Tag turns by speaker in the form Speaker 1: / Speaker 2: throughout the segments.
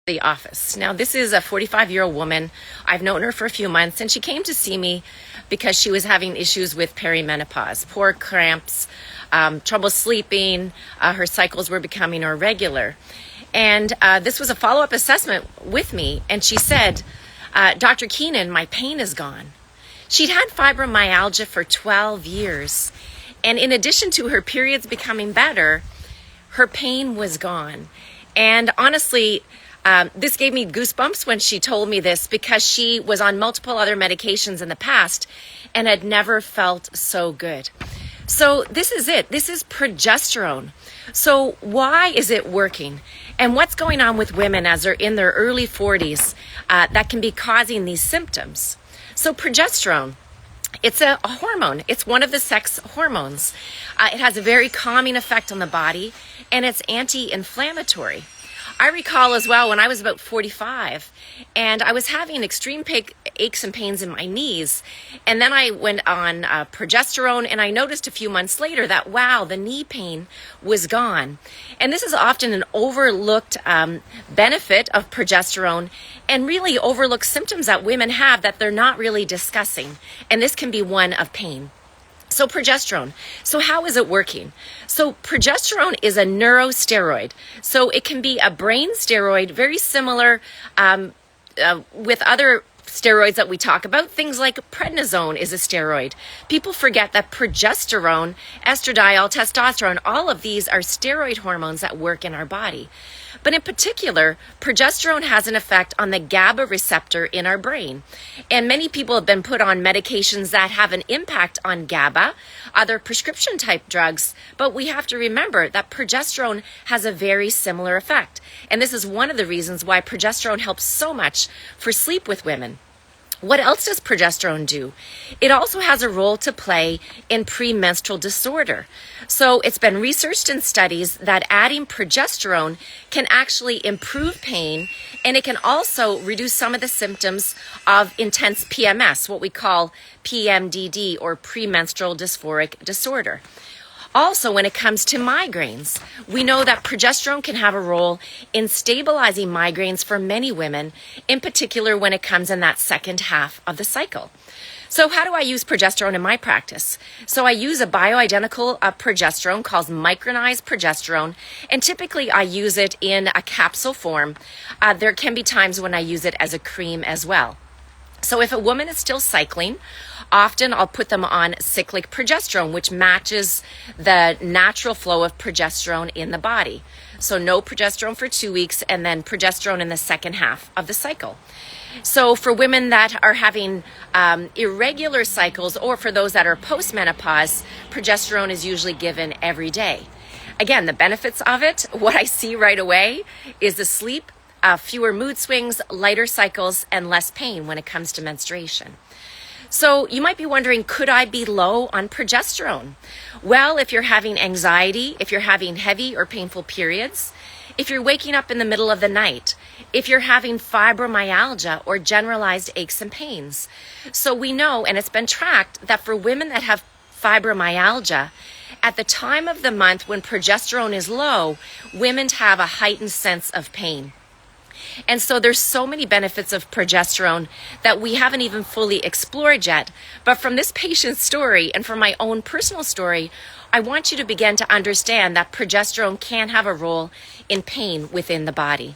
Speaker 1: the office. Now, this is a 45-year-old woman. I've known her for a few months, and she came to see me because she was having issues with perimenopause, poor cramps, trouble sleeping. Her cycles were becoming irregular. And this was a follow-up assessment with me, and she said, Dr. Keenan, my pain is gone. She'd had fibromyalgia for 12 years, and in addition to her periods becoming better, her pain was gone. And honestly, this gave me goosebumps when she told me this, because she was on multiple other medications in the past and had never felt so good. So this is it. This is progesterone. So why is it working? And what's going on with women as they're in their early 40s that can be causing these symptoms? So progesterone, it's a hormone. It's one of the sex hormones. It has a very calming effect on the body, and it's anti-inflammatory. I recall as well when I was about 45 and I was having extreme aches and pains in my knees. And then I went on progesterone, and I noticed a few months later that, wow, the knee pain was gone. And this is often an overlooked benefit of progesterone, and really overlooked symptoms that women have that they're not really discussing. And this can be one of pain. So progesterone. So how is it working? So progesterone is a neurosteroid. So it can be a brain steroid, very similar with other steroids that we talk about. Things like prednisone is a steroid. People forget that progesterone, estradiol, testosterone, all of these are steroid hormones that work in our body. But in particular, progesterone has an effect on the GABA receptor in our brain. And many people have been put on medications that have an impact on GABA, other prescription type drugs, but we have to remember that progesterone has a very similar effect. And this is one of the reasons why progesterone helps so much for sleep with women. What else does progesterone do? It also has a role to play in premenstrual disorder. So it's been researched in studies that adding progesterone can actually improve pain, and it can also reduce some of the symptoms of intense PMS, what we call PMDD, or premenstrual dysphoric disorder. Also, when it comes to migraines, we know that progesterone can have a role in stabilizing migraines for many women, in particular when it comes in that second half of the cycle. So how do I use progesterone in my practice? So I use a bioidentical progesterone called micronized progesterone, and typically I use it in a capsule form. There can be times when I use it as a cream as well. So if a woman is still cycling, often I'll put them on cyclic progesterone, which matches the natural flow of progesterone in the body. So no progesterone for 2 weeks, and then progesterone in the second half of the cycle. So for women that are having irregular cycles, or for those that are postmenopause, progesterone is usually given every day. Again, the benefits of it, what I see right away is the sleep, fewer mood swings, lighter cycles, and less pain when it comes to menstruation. So you might be wondering, could I be low on progesterone? Well, if you're having anxiety, if you're having heavy or painful periods, if you're waking up in the middle of the night, if you're having fibromyalgia or generalized aches and pains. So we know, and it's been tracked, that for women that have fibromyalgia, at the time of the month when progesterone is low, women have a heightened sense of pain. And so there's so many benefits of progesterone that we haven't even fully explored yet. But from this patient's story and from my own personal story, I want you to begin to understand that progesterone can have a role in pain within the body.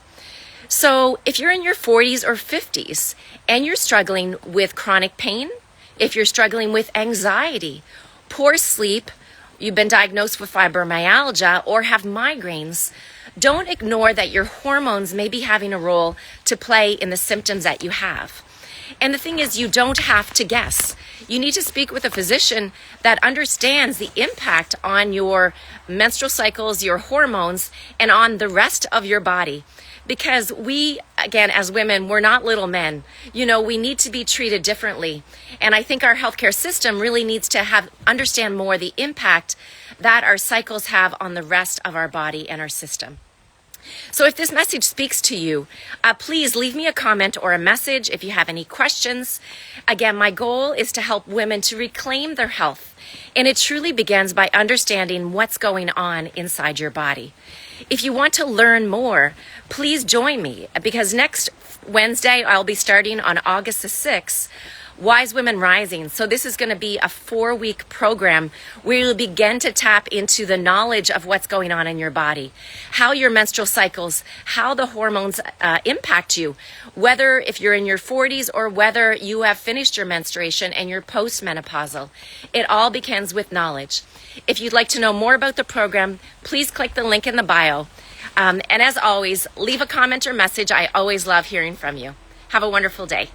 Speaker 1: So if you're in your 40s or 50s and you're struggling with chronic pain, if you're struggling with anxiety, poor sleep, you've been diagnosed with fibromyalgia, or have migraines, don't ignore that your hormones may be having a role to play in the symptoms that you have. And the thing is, you don't have to guess. You need to speak with a physician that understands the impact on your menstrual cycles, your hormones, and on the rest of your body. Because we, again, as women, we're not little men. You know, we need to be treated differently. And I think our healthcare system really needs to understand more the impact that our cycles have on the rest of our body and our system. So if this message speaks to you, please leave me a comment or a message if you have any questions. Again, my goal is to help women to reclaim their health, and it truly begins by understanding what's going on inside your body. If you want to learn more, please join me, because next Wednesday I'll be starting on August the 6th, Wise Women Rising. So this is going to be a 4-week program where you'll begin to tap into the knowledge of what's going on in your body, how your menstrual cycles, how the hormones impact you, whether if you're in your 40s or whether you have finished your menstruation and you're postmenopausal. It all begins with knowledge. If you'd like to know more about the program, please click the link in the bio. And as always, leave a comment or message. I always love hearing from you. Have a wonderful day.